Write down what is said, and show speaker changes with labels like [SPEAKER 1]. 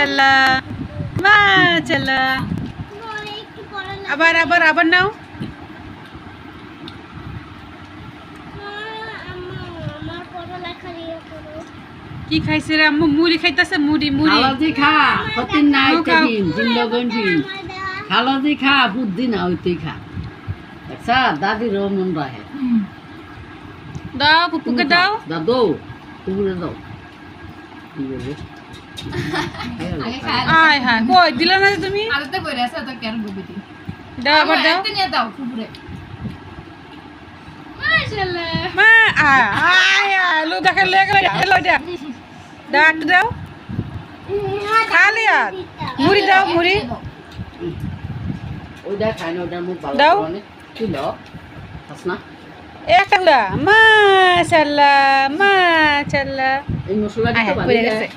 [SPEAKER 1] মাশাআল্লাহ মাশাআল্লাহ আবার আবার আবার নাও কি খাইছে রে আম্মু মুড়ি খাইতাছে মুড়ি মুড়ি
[SPEAKER 2] খালাজি খা কতদিন না আইতেছিন জিন্দগন ফিন খালাজি খা বুদ্ধি না হইতেই খা আচ্ছা দাদিরও মন রাখে
[SPEAKER 1] দাও পুপুকে দাও
[SPEAKER 2] দাদু পুকুরে দাও
[SPEAKER 1] আয় হ্যাঁ কই দিলা না যে তুমি
[SPEAKER 3] আরেকটা কইরা আছে তো কেন বুবিটি
[SPEAKER 1] দাও আবার দাও
[SPEAKER 3] একটা নিয়ে দাও কুকুরে মাশাআল্লাহ
[SPEAKER 1] মা আয় আয় লো দেখে লেগে লো দা দাও একটু দাও খালি আর মুড়ি দাও মুড়ি
[SPEAKER 2] ওইটা খাই না ওইটার মুখ ভালো
[SPEAKER 1] দাও।
[SPEAKER 2] অনেক ছিল খাস না
[SPEAKER 1] একটা মাশাআল্লাহ মাশাআল্লাহ
[SPEAKER 2] এই মশলা
[SPEAKER 1] আয়
[SPEAKER 2] দিতে
[SPEAKER 1] পড়ে
[SPEAKER 2] পারি
[SPEAKER 1] গেছে